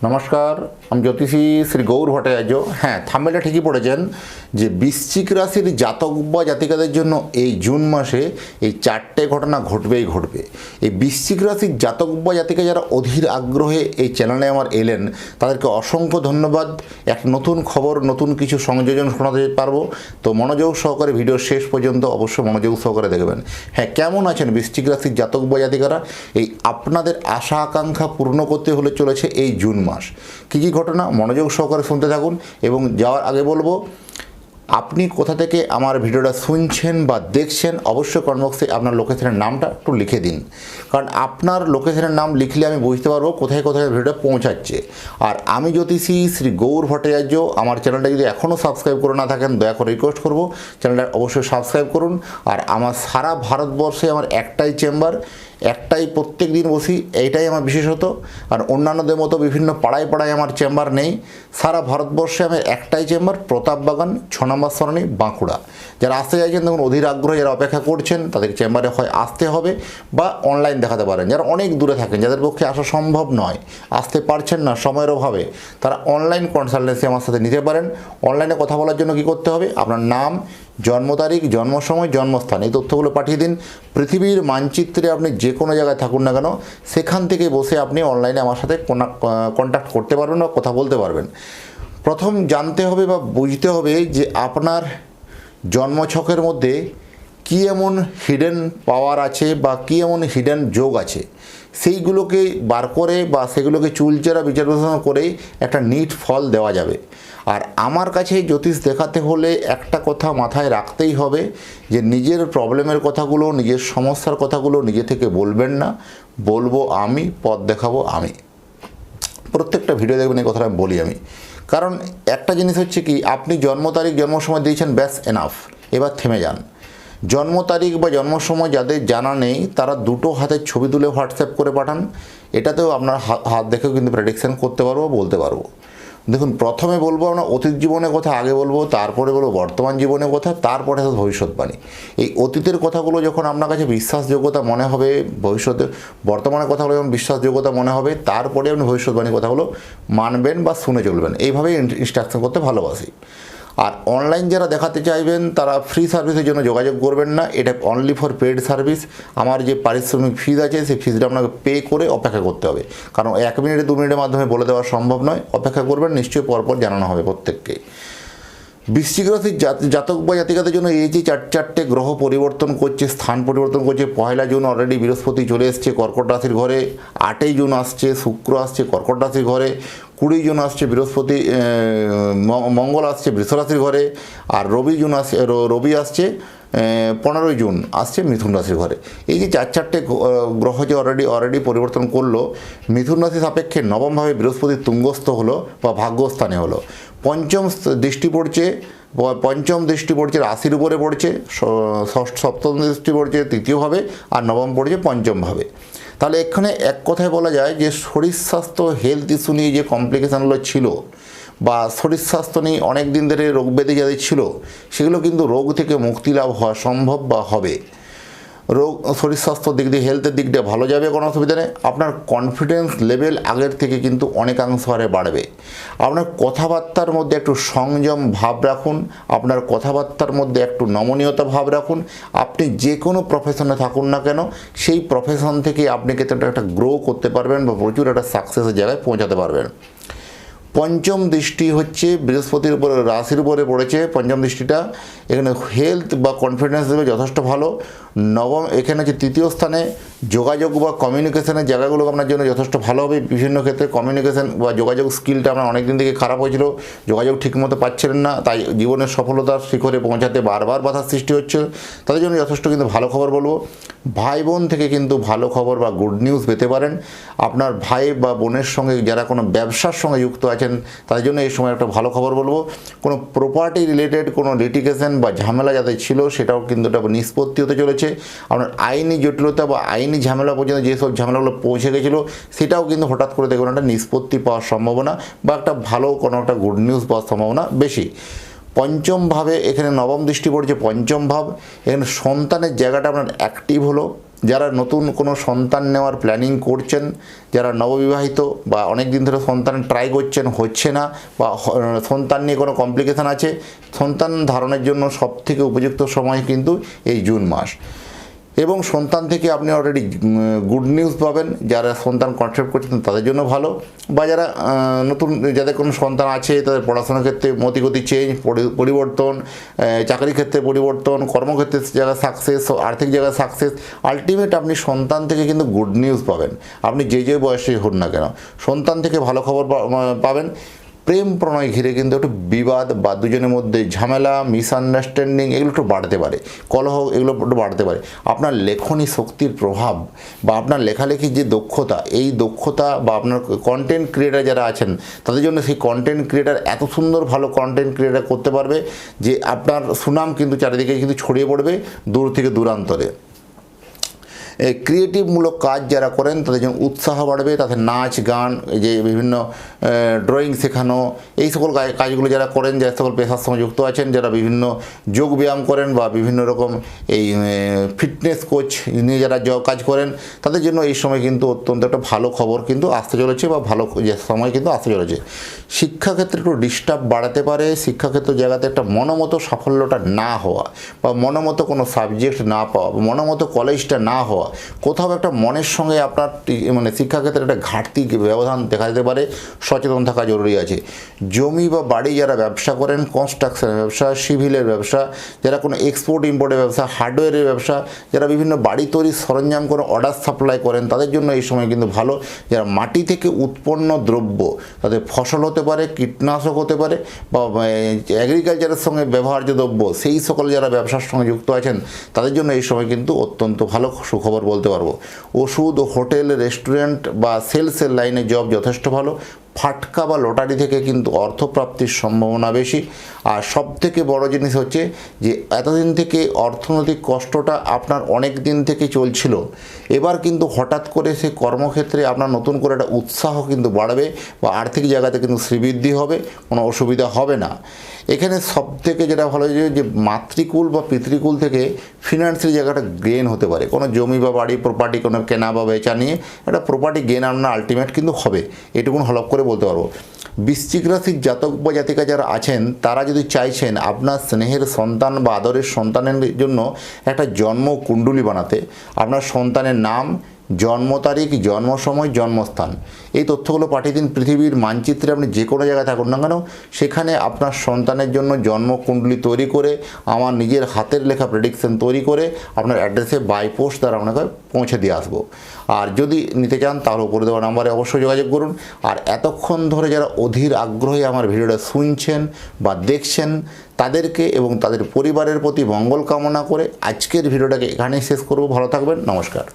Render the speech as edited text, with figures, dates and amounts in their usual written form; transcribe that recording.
নমস্কার, আমি জ্যোতিষী শ্রী গৌর ভট্টাচার্য। হ্যাঁ, থাম্বনেলটা ঠিকই পড়েছেন যে বৃশ্চিক রাশির জাতক বা জাতিকাদের জন্য এই জুন মাসে এই চারটে ঘটনা ঘটবেই ঘটবে। এই বৃশ্চিক রাশির জাতক বা জাতিকা যারা অধীর আগ্রহে এই চ্যানেলে আমার এলেন, তাদেরকে অসংখ্য ধন্যবাদ। এক নতুন খবর, নতুন কিছু সংযোজন শোনাতে পারবো, তো মনোযোগ সহকারে ভিডিও শেষ পর্যন্ত অবশ্যই মনোযোগ সহকারে দেখবেন। হ্যাঁ, কেমন আছেন বৃশ্চিক রাশির জাতক বা জাতিকারা? এই আপনাদের আশা আকাঙ্ক্ষা পূর্ণ করতে হলে চলেছে এই জুন মাস। কী কী ঘটনা মনোযোগ সহকারে শুনতে থাকুন। এবং যাওয়ার আগে বলবো, আপনি কোথা থেকে আমার ভিডিওটা শুনছেন বা দেখছেন অবশ্যই কমেন্ট বক্সে আপনার লোকেশনের নামটা একটু লিখে দিন, কারণ আপনার লোকেশনের নাম লিখলে আমি বুঝতে পারবো কোথায় কোথায় ভিডিওটা পৌঁছাচ্ছে। আর আমি জ্যোতিষী শ্রী গৌর ভট্টাচার্য, আমার চ্যানেলটা যদি এখনও সাবস্ক্রাইব করে না থাকেন দয়া করে রিকোয়েস্ট করবো চ্যানেলটা অবশ্যই সাবস্ক্রাইব করুন। আর আমার সারা ভারতবর্ষে আমার একটাই চেম্বার, একটাই প্রত্যেক দিন বসি, এইটাই আমার বিশেষত। আর অন্যান্যদের মতো বিভিন্ন পাড়ায় পাড়ায় আমার চেম্বার নেই। সারা ভারতবর্ষে আমার একটাই চেম্বার, প্রতাপবাগান 6 নম্বর সরণি, বাঁকুড়া। যারা আসতে চাইছেন দেখুন, অধীর আগ্রহে যারা অপেক্ষা করছেন তাদের চেম্বারে হয় আসতে হবে বা অনলাইন দেখাতে পারেন। যারা অনেক দূরে থাকেন, যাদের পক্ষে আসা সম্ভব নয়, আসতে পারছেন না সময়ের অভাবে, তারা অনলাইন কনসালটেন্সি আমার সাথে নিতে পারেন। অনলাইনে কথা বলার জন্য কী করতে হবে? আপনার নাম, জন্ম তারিখ, জন্ম সময়, জন্মস্থান, এই তথ্যগুলো পাঠিয়ে দিন। পৃথিবীর মানচিত্রে আপনি যে কোনো জায়গায় থাকুন না কেন, সেখান থেকে বসে আপনি অনলাইনে আমার সাথে কন্ট্যাক্ট করতে পারবেন বা কথা বলতে পারবেন। প্রথম জানতে হবে বা বুঝতে হবে যে আপনার জন্মছকের মধ্যে কী এমন হিডেন পাওয়ার আছে বা কী এমন হিডেন যোগ আছে, সেইগুলোকে বার করে বা সেগুলোকে চুলচেরা বিচার বিশ্লেষণ করেই একটা নিট ফল দেওয়া যাবে। আর আমার কাছে জ্যোতিষ দেখাতে হলে একটা কথা মাথায় রাখতেই হবে যে নিজের প্রবলেমের কথাগুলো, নিজের সমস্যার কথাগুলো নিজে থেকে বলবেন না, বলবো আমি, পথ দেখাবো আমি। প্রত্যেকটা ভিডিও দেখবেন এই কথাটা বলি আমি, কারণ একটা জিনিস হচ্ছে কি, আপনি জন্ম তারিখ, জন্ম সময় দিয়েছেন, ব্যাস এনাফ, এবার থেমে যান। জন্ম তারিখ বা জন্ম সময় যাদের জানা নেই তারা দুটো হাতের ছবি তুলে হোয়াটসঅ্যাপ করে পাঠান, এটাতেও আপনার হাত দেখেও কিন্তু প্রেডিকশান করতে পারবো, বলতে পারবো। দেখুন, প্রথমে বলবো আমরা অতীত জীবনের কথা, আগে বলবো, তারপরে বলবো বর্তমান জীবনের কথা, তারপরে ভবিষ্যৎবাণী। এই অতীতের কথাগুলো যখন আপনার কাছে বিশ্বাসযোগ্যতা মনে হবে, ভবিষ্যতে বর্তমানের কথাগুলো যখন বিশ্বাসযোগ্যতা মনে হবে, তারপরে আপনি ভবিষ্যৎবাণীর কথাগুলো মানবেন বা শুনে চলবেন। এইভাবেই ইনস্ট্রাকশন করতে ভালোবাসি। আর অনলাইন যারা দেখাতে চাইবেন তারা ফ্রি সার্ভিসের জন্য যোগাযোগ করবেন না, এটা অনলি ফর পেড সার্ভিস। আমার যে পারিশ্রমিক ফিজ আছে সেই ফিজটা আপনাকে পে করে অপেক্ষা করতে হবে, কারণ 1 মিনিটে 2 মিনিটের মাধ্যমে বলে দেওয়া সম্ভব নয়। অপেক্ষা করবেন, নিশ্চয়ই পরপর জানানো হবে প্রত্যেককে। বৃশ্চিক রাশির জাতক বা জাতিকাদের জন্য এই যে চারটে গ্রহ পরিবর্তন করছে, স্থান পরিবর্তন করছে। 1 জুন অলরেডি বৃহস্পতি চলে এসছে কর্কট রাশির ঘরে, 8 জুন আসছে শুক্র আসছে কর্কট রাশির ঘরে, 20 জুন আসছে বৃহস্পতি, মঙ্গল আসছে বৃষ রাশির ঘরে, আর রবি আসছে 15 জুন আসছে মিথুন রাশির ঘরে। এই যে চারটে গ্রহ যে অলরেডি পরিবর্তন করলো, মিথুন রাশি সাপেক্ষে নবমভাবে বৃহস্পতি তুঙ্গস্থ হলো বা ভাগ্যস্থানে হলো। পঞ্চম দৃষ্টি পড়ছে রাশির উপরে পড়ছে, সপ্তম দৃষ্টি পড়ছে তৃতীয়ভাবে, আর নবম পড়ছে পঞ্চমভাবে। তাহলে এখানে এক কথায় বলা যায় যে শরীর স্বাস্থ্য, হেলথ ইস্যু নিয়ে যে কমপ্লিকেশানগুলো ছিল বা শরীর স্বাস্থ্য নিয়ে অনেক দিন ধরে রোগ ব্যাধি যাদের ছিল, সেগুলো কিন্তু রোগ থেকে মুক্তি লাভ হওয়া সম্ভব বা হবে। শরীর স্বাস্থ্যর দিক দিয়ে, হেলথের দিক দিয়ে ভালো যাবে, কোনো অসুবিধা নেই। আপনার কনফিডেন্স লেভেল আগের থেকে কিন্তু অনেকাংশ হারে বাড়বে। আপনার কথাবার্তার মধ্যে একটু সংযম ভাব রাখুন, আপনার কথাবার্তার মধ্যে একটু নমনীয়তা ভাব রাখুন। আপনি যে কোনো প্রফেশনে থাকুন না কেন, সেই প্রফেশন থেকে আপনি কিন্তু একটা গ্রো করতে পারবেন বা প্রচুর একটা সাকসেসের জায়গায় পৌঁছাতে পারবেন। পঞ্চম দৃষ্টি হচ্ছে বৃহস্পতির উপরে, রাশির উপরে পড়েছে পঞ্চম দৃষ্টিটা। এখানে হেলথ বা কনফিডেন্স দেবে যথেষ্ট ভালো। নবম এখানে হচ্ছে তৃতীয় স্থানে, যোগাযোগ বা কমিউনিকেশনের জায়গাগুলো আপনার জন্য যথেষ্ট ভালো হবে। বিভিন্ন ক্ষেত্রে কমিউনিকেশন বা যোগাযোগ স্কিলটা আপনার অনেক দিন থেকে খারাপ হয়েছিল, যোগাযোগ ঠিকমতো পাচ্ছিলেন না, তাই জীবনের সফলতার শিখরে পৌঁছাতে বারবার বাধার সৃষ্টি হচ্ছে, তাদের জন্য যথেষ্ট কিন্তু ভালো খবর বলবো। ভাই বোন থেকে কিন্তু ভালো খবর বা গুড নিউজ পেতে পারেন। আপনার ভাই বা বোনের সঙ্গে যারা কোনো ব্যবসার সঙ্গে যুক্ত আছেন তাদের জন্য এই সময় একটা ভালো খবর বলবো। কোনো প্রপার্টি রিলেটেড কোনো লিটিগেশন বা ঝামেলা যাদের ছিল সেটাও কিন্তু একটা নিষ্পত্তি হতে চলেছে। আপনার আইনি জটিলতা বা আইনি ঝামেলা পর্যন্ত যেসব ঝামেলাগুলো পৌঁছে গেছিলো সেটাও কিন্তু হঠাৎ করে দেখবেন একটা নিষ্পত্তি পাওয়ার সম্ভাবনা বা একটা ভালো কোনো একটা গুড নিউজ পাওয়ার সম্ভাবনা বেশি। পঞ্চমভাবে এখানে নবম দৃষ্টি পড়ছে পঞ্চম ভাব, এখানে সন্তানের জায়গাটা আপনার অ্যাক্টিভ হলো, যারা নতুন কোনো সন্তান নেওয়ার প্ল্যানিং করছেন, যারা নববিবাহিত বা অনেক দিন ধরে সন্তান ট্রাই করছেন, হচ্ছে না, বা সন্তান নিয়ে কোনো কমপ্লিকেশান আছে, সন্তান ধারণের জন্য সবথেকে উপযুক্ত সময় কিন্তু এই জুন মাস। এবং সন্তান থেকে আপনি অলরেডি গুড নিউজ পাবেন। যারা সন্তান কনসেপ্ট করছেন তাদের জন্য ভালো, বা যারা নতুন যাদের কোনো সন্তান আছে তাদের পড়াশোনার ক্ষেত্রে মতিগতি চেঞ্জ, পরিবর্তন, চাকরির ক্ষেত্রে পরিবর্তন, কর্মক্ষেত্রে জায়গায় সাকসেস, আর্থিক জায়গায় সাকসেস, আলটিমেট আপনি সন্তান থেকে কিন্তু গুড নিউজ পাবেন। আপনি যে বয়সে হন না কেন সন্তান থেকে ভালো খবর পাবেন। প্রেম প্রণয় ঘিরে কিন্তু একটু বিবাদ বা দুজনের মধ্যে ঝামেলা, মিসআন্ডারস্ট্যান্ডিং এগুলো একটু বাড়তে পারে, কলহ এগুলো একটু বাড়তে পারে। আপনার লেখনী শক্তির প্রভাব বা আপনার লেখালেখির যে দক্ষতা, এই দক্ষতা বা আপনার কন্টেন্ট ক্রিয়েটার যারা আছেন তাদের জন্য সেই কন্টেন্ট ক্রিয়েটার এত সুন্দর ভালো কন্টেন্ট ক্রিয়েটার করতে পারবে যে আপনার সুনাম কিন্তু চারিদিকে কিন্তু ছড়িয়ে পড়বে দূর থেকে দূরান্তরে। ক্রিয়েটিভমূলক কাজ যারা করেন তাদের জন্য উৎসাহ বাড়বে, তাদের নাচ গান, যে বিভিন্ন ড্রয়িং শেখানো, এই সকল কাজগুলো যারা করেন, যারা সকল পেশার সঙ্গে যুক্ত আছেন, যারা বিভিন্ন যোগ ব্যায়াম করেন বা বিভিন্ন রকম এই ফিটনেস কোচ নিয়ে যারা কাজ করেন, তাদের জন্য এই সময় কিন্তু অত্যন্ত একটা ভালো খবর কিন্তু আসতে চলেছে বা ভালো সময় কিন্তু আসতে চলেছে। শিক্ষাক্ষেত্রে একটু ডিস্টার্ব বাড়াতে পারে, শিক্ষাক্ষেত্র জায়গাতে একটা মনোমতো সাফল্যটা না হওয়া বা মনোমতো কোনো সাবজেক্ট না পাওয়া বা মনোমতো কলেজটা না হওয়া, কোথাও একটা মনের সঙ্গে আপনার মানে শিক্ষাক্ষেত্রে একটা ঘাটতি ব্যবধান দেখা যেতে পারে, সচেতন থাকা জরুরি আছে। জমি বা বাড়ি যারা ব্যবসা করেন, কনস্ট্রাকশনের ব্যবসা, সিভিলের ব্যবসা, যারা কোনো এক্সপোর্ট ইম্পোর্টের ব্যবসা, হার্ডওয়্যারের ব্যবসা, যারা বিভিন্ন বাড়ি তৈরির সরঞ্জাম করে অর্ডার সাপ্লাই করেন, তাদের জন্য এই সময় কিন্তু ভালো। যারা মাটি থেকে উৎপন্ন দ্রব্য, তাদের ফসল হতে পারে, কীটনাশক হতে পারে বা এগ্রিকালচারের সঙ্গে ব্যবহার্য দ্রব্য, সেই সকল যারা ব্যবসার সঙ্গে যুক্ত আছেন তাদের জন্য এই সময় কিন্তু অত্যন্ত ভালো সুখবর বলতে পারবো। ওষুধ, হোটেল, রেস্টুরেন্ট বা সেলসের লাইনে জব যথেষ্ট ভালো। ফাটকা বা লটারি থেকে কিন্তু অর্থপ্রাপ্তির সম্ভাবনা বেশি। আর সবথেকে বড় জিনিস হচ্ছে যে এতদিন থেকে অর্থনৈতিক কষ্টটা আপনার অনেক দিন থেকে চলছিল, এবার কিন্তু হঠাৎ করে সে কর্মক্ষেত্রে আপনার নতুন করে একটা উৎসাহ কিন্তু বাড়বে বা আর্থিক জায়গাতে কিন্তু শ্রীবৃদ্ধি হবে, কোনো অসুবিধা হবে না। এখানে সবথেকে যেটা ভালো যে মাতৃকুল বা পিতৃকুল থেকে ফিনান্সিয়াল জায়গাটা গেন হতে পারে, কোনো জমি বা বাড়ি প্রপার্টি কোনো কেনা বা বেচা নিয়ে একটা প্রপার্টি গেন আপনার আলটিমেট কিন্তু হবে, এটুকুন হলপ করে বলতে পারবো। বৃশ্চিক রাশির জাতক বা জাতিকা যারা আছেন তারা যদি চাইছেন আপনার স্নেহের সন্তান বা আদরের সন্তানের জন্য একটা জন্ম কুণ্ডলী বানাতে, আপনার সন্তানের নাম, জন্ম তারিখ, জন্ম সময়, জন্মস্থান, এই তথ্যগুলো পাঠিয়ে দিন। পৃথিবীর মানচিত্রে আপনি যে কোনো জায়গায় থাকুন না কেন সেখানে আপনার সন্তানের জন্য জন্মকুণ্ডলী তৈরি করে আমার নিজের হাতের লেখা প্রেডিকশন তৈরি করে আপনার অ্যাড্রেসে বাই পোস্ট দ্বারা আপনাকে পৌঁছে দিয়ে আসবো। আর যদি নিতে চান তাহলে উপরে দেওয়া নাম্বারে অবশ্যই যোগাযোগ করুন। আর এতক্ষণ ধরে যারা অধীর আগ্রহে আমার ভিডিওটা শুনছেন বা দেখছেন তাদেরকে এবং তাদের পরিবারের প্রতি মঙ্গল কামনা করে আজকের ভিডিওটাকে এখানেই শেষ করব। ভালো থাকবেন, নমস্কার।